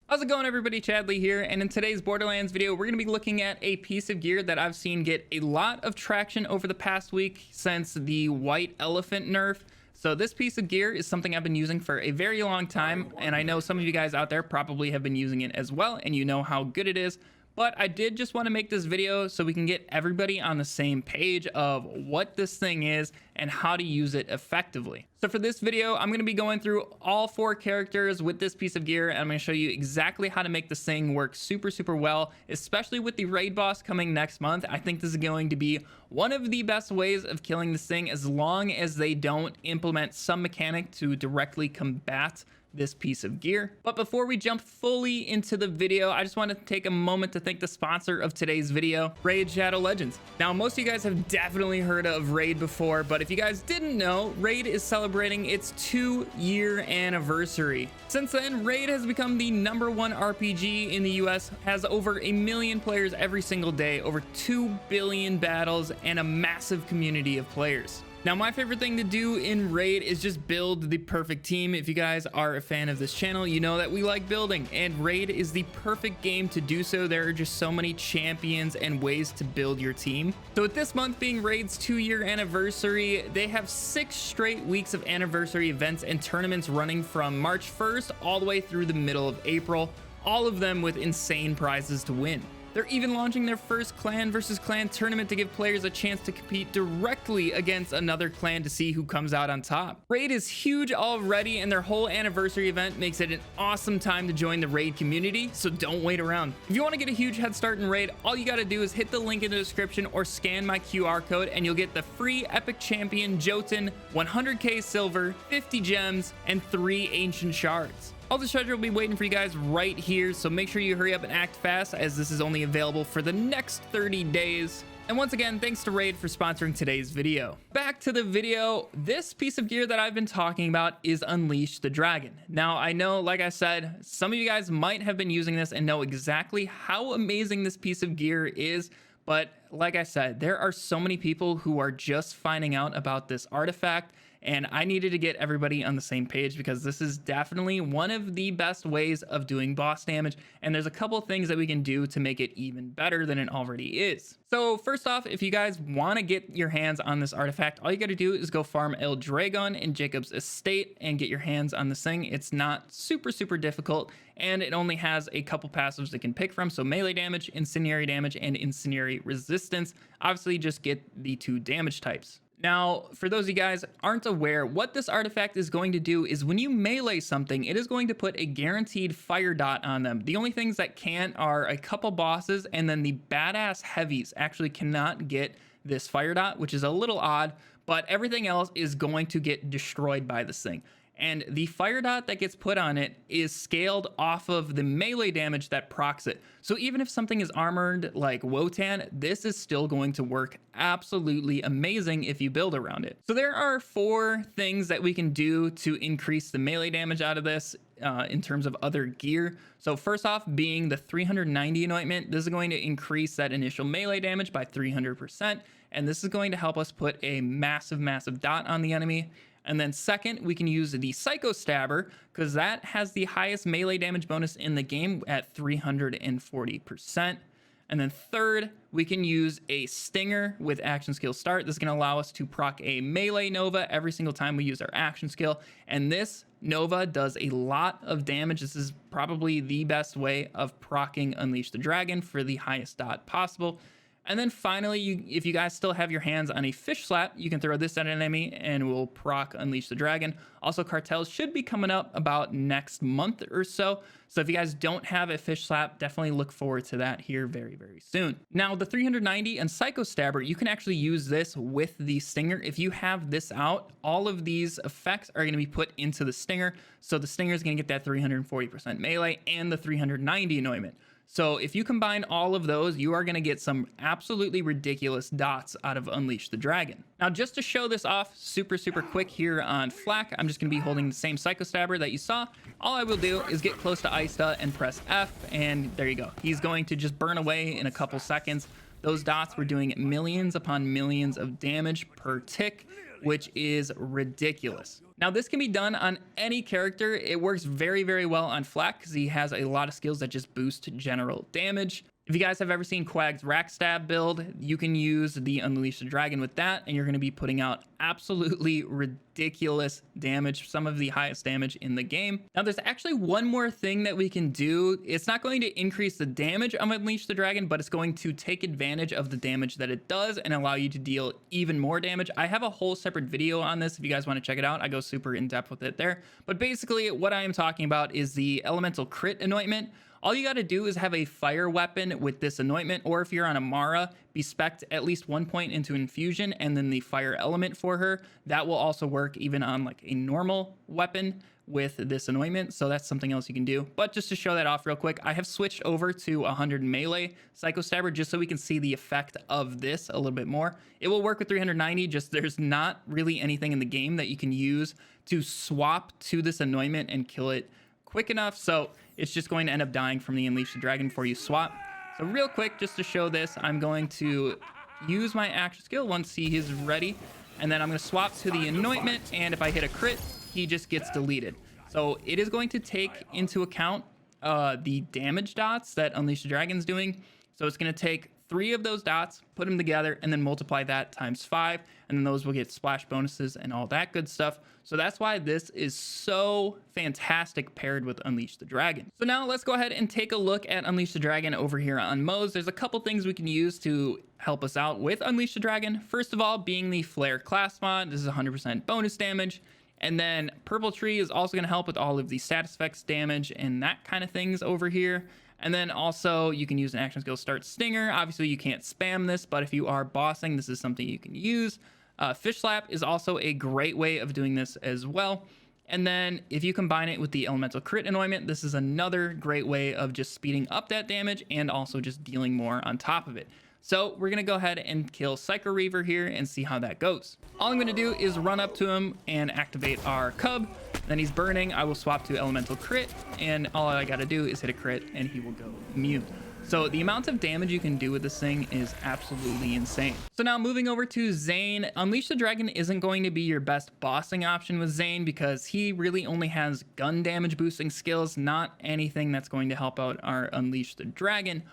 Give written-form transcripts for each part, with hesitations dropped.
How's it going, everybody? Chadley here, and in today's Borderlands video, we're going to be looking at a piece of gear that I've seen get a lot of traction over the past week since the white elephant nerf. So this piece of gear is something I've been using for a very long time, and I know some of you guys out there probably have been using it as well, and you know how good it is. But I did just want to make this video so we can get everybody on the same page of what this thing is and how to use it effectively. So for this video, I'm going to be going through all 4 characters with this piece of gear, and I'm going to show you exactly how to make this thing work super well, especially with the raid boss coming next month. I think this is going to be one of the best ways of killing this thing, as long as they don't implement some mechanic to directly combat this piece of gear. But before we jump fully into the video, I just want to take a moment to thank the sponsor of today's video, Raid Shadow Legends. Now, most of you guys have definitely heard of Raid before, but if you guys didn't know, Raid is celebrating its 2-year anniversary. Since then, Raid has become the #1 RPG in the US, has over 1 million players every single day, over 2 billion battles, and a massive community of players. Now, my favorite thing to do in Raid is just build the perfect team. If you guys are a fan of this channel, you know that we like building, and Raid is the perfect game to do so. There are just so many champions and ways to build your team. So with this month being Raid's 2-year anniversary, they have 6 straight weeks of anniversary events and tournaments running from March 1st all the way through the middle of April, all of them with insane prizes to win. They're even launching their first clan versus clan tournament to give players a chance to compete directly against another clan to see who comes out on top. Raid is huge already, and their whole anniversary event makes it an awesome time to join the Raid community, so don't wait around. If you want to get a huge head start in Raid, all you got to do is hit the link in the description or scan my QR code, and you'll get the free Epic Champion Jotun, 100k silver, 50 gems, and 3 ancient shards. All the treasure will be waiting for you guys right here, so make sure you hurry up and act fast, as this is only available for the next 30 days. And once again, thanks to Raid for sponsoring today's video. Back to the video, this piece of gear that I've been talking about is Unleash the Dragon. Now, I know, like I said, some of you guys might have been using this and know exactly how amazing this piece of gear is, but like I said, there are so many people who are just finding out about this artifact, and I needed to get everybody on the same page because this is definitely one of the best ways of doing boss damage, and there's a couple things that we can do to make it even better than it already is. So first off, if you guys want to get your hands on this artifact, all you got to do is go farm El Dragon in Jacob's estate and get your hands on this thing. It's not super difficult, and it only has a couple passives it can pick from, so melee damage, incendiary damage, and incendiary resistance. Obviously, just get the 2 damage types. Now, for those of you guys aren't aware, what this artifact is going to do is when you melee something, it is going to put a guaranteed fire dot on them. The only things that can't are a couple bosses, and then the badass heavies actually cannot get this fire dot, which is a little odd, but everything else is going to get destroyed by this thing. And the fire dot that gets put on it is scaled off of the melee damage that procs it. So even if something is armored like Wotan, this is still going to work absolutely amazing if you build around it. So there are 4 things that we can do to increase the melee damage out of this in terms of other gear. So first off, being the 390 anointment, this is going to increase that initial melee damage by 300%, and this is going to help us put a massive dot on the enemy. And then second, we can use the Psycho Stabber, because that has the highest melee damage bonus in the game at 340%. And then third, we can use a Stinger with action skill start. This is going to allow us to proc a melee Nova every single time we use our action skill. And this Nova does a lot of damage. This is probably the best way of proccing Unleash the Dragon for the highest dot possible. And then finally, if you guys still have your hands on a fish slap, you can throw this at an enemy and we'll proc Unleash the Dragon. Also, cartels should be coming up about next month or so. So if you guys don't have a fish slap, definitely look forward to that here very soon. Now, the 390 and Psycho Stabber, you can actually use this with the Stinger. If you have this out, all of these effects are going to be put into the Stinger. So the Stinger is going to get that 340% melee and the 390 anointment. So if you combine all of those, you are going to get some absolutely ridiculous dots out of Unleash the Dragon. Now, just to show this off super quick here on Flak, I'm just going to be holding the same Psycho Stabber that you saw. All I will do is get close to Aista and press F, and there you go. He's going to just burn away in a couple seconds. Those dots were doing millions upon millions of damage per tick, which is ridiculous. Now, this can be done on any character. It works very, very well on Flack because he has a lot of skills that just boost general damage. If you guys have ever seen Quag's Rack Stab build, you can use the Unleash the Dragon with that, and you're going to be putting out absolutely ridiculous damage, some of the highest damage in the game. Now, there's actually one more thing that we can do. It's not going to increase the damage of Unleash the Dragon, but it's going to take advantage of the damage that it does and allow you to deal even more damage. I have a whole separate video on this if you guys want to check it out. I go super in depth with it there. But basically, what I am talking about is the Elemental Crit Anointment. All you got to do is have a fire weapon with this anointment, or if you're on Amara, be spec'd at least 1 point into infusion and then the fire element for her. That will also work even on like a normal weapon with this anointment, so that's something else you can do. But just to show that off real quick, I have switched over to 100 melee Psycho Stabber just so we can see the effect of this a little bit more. It will work with 390, just there's not really anything in the game that you can use to swap to this anointment and kill it quick enough, so it's just going to end up dying from the Unleash the Dragon before you swap. So real quick, just to show this, I'm going to use my action skill once he is ready, and then I'm going to swap to the anointment, and if I hit a crit, he just gets deleted. So it is going to take into account the damage dots that Unleash the Dragon's doing. So it's going to take 3 of those dots, put them together, and then multiply that times 5, and then those will get splash bonuses and all that good stuff. So that's why this is so fantastic paired with Unleash the Dragon. So now let's go ahead and take a look at Unleash the Dragon over here on Mo's. There's a couple things we can use to help us out with Unleash the Dragon. First of all, being the Flare class mod, this is 100% bonus damage. And then Purple Tree is also going to help with all of the status effects damage and that kind of things over here. And then also you can use an action skill Start Stinger. Obviously you can't spam this, but if you are bossing, this is something you can use. Fish Slap is also a great way of doing this as well. And then if you combine it with the Elemental Crit Anointment, this is another great way of just speeding up that damage and also just dealing more on top of it. So we're going to go ahead and kill Psycho Reaver here and see how that goes. All I'm going to do is run up to him and activate our Cub. Then he's burning. I will swap to Elemental Crit, and all I got to do is hit a crit and he will go immune. So the amount of damage you can do with this thing is absolutely insane. So now moving over to Zane, Unleash the Dragon isn't going to be your best bossing option with Zane because he really only has gun damage boosting skills, not anything that's going to help out our Unleash the Dragon.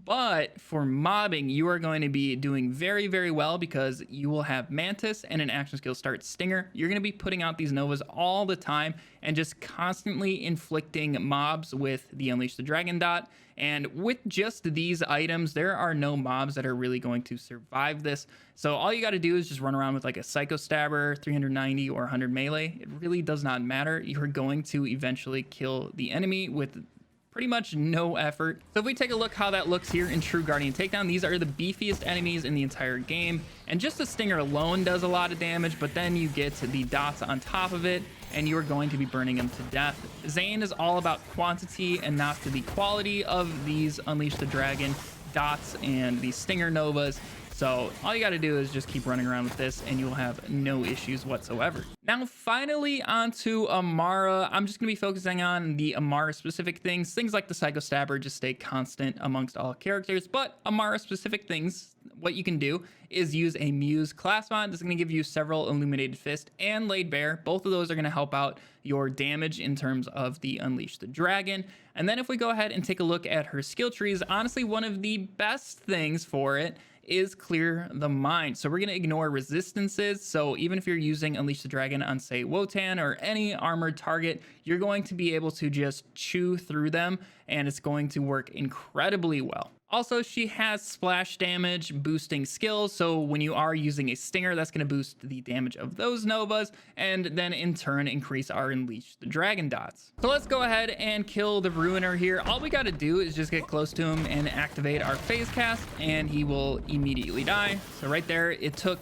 But for mobbing, you are going to be doing very, very well because you will have Mantis and an action skill Start Stinger. You're going to be putting out these Novas all the time and just constantly inflicting mobs with the Unleash the Dragon dot. And with just these items, there are no mobs that are really going to survive this. So all you got to do is just run around with like a Psycho Stabber, 390 or 100 melee. It really does not matter. You're going to eventually kill the enemy with pretty much no effort. So if we take a look how that looks here in True Guardian Takedown, these are the beefiest enemies in the entire game. And just the Stinger alone does a lot of damage, but then you get the dots on top of it, and you're going to be burning them to death. Zane is all about quantity and not the quality of these Unleash the Dragon dots and these Stinger Novas. So all you got to do is just keep running around with this and you'll have no issues whatsoever. Now, finally onto Amara. I'm just going to be focusing on the Amara specific things. Things like the Psycho Stabber just stay constant amongst all characters, but Amara specific things, what you can do is use a Muse class mod. This is going to give you several Illuminated Fist and Laid Bare. Both of those are going to help out your damage in terms of the Unleash the Dragon. And then if we go ahead and take a look at her skill trees, honestly, one of the best things for it is Clear the Mind. So we're going to ignore resistances. So even if you're using Unleash the Dragon on, say, Wotan or any armored target, you're going to be able to just chew through them and it's going to work incredibly well. Also, she has splash damage boosting skills, so when you are using a Stinger, that's going to boost the damage of those Novas, and then in turn increase our Unleash the Dragon dots. So let's go ahead and kill the Ruiner here. All we got to do is just get close to him and activate our Phase Cast, and he will immediately die. So right there, it took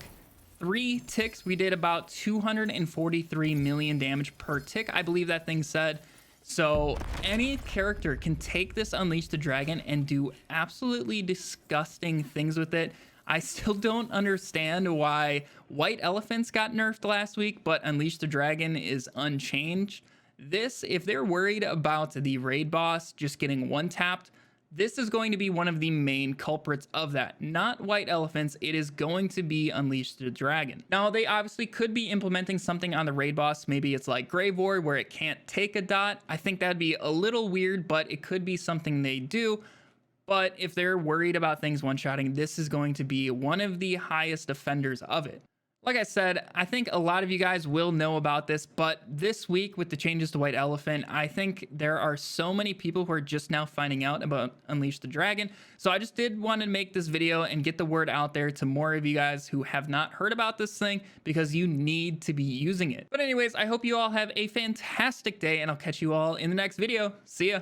3 ticks. We did about 243 million damage per tick, I believe that thing said. So any character can take this Unleash the Dragon and do absolutely disgusting things with it. I still don't understand why White Elephants got nerfed last week, but Unleash the Dragon is unchanged. This, if they're worried about the raid boss just getting one-tapped, this is going to be one of the main culprits of that. Not white elephants, it is going to be Unleash the Dragon. Now, they obviously could be implementing something on the raid boss. Maybe it's like Grave Ward where it can't take a dot. I think that'd be a little weird, but it could be something they do. But if they're worried about things one-shotting, this is going to be one of the highest offenders of it. Like I said, I think a lot of you guys will know about this, but this week with the changes to White Elephant, I think there are so many people who are just now finding out about Unleash the Dragon. So I just did want to make this video and get the word out there to more of you guys who have not heard about this thing, because you need to be using it. But anyways, I hope you all have a fantastic day, and I'll catch you all in the next video. See ya.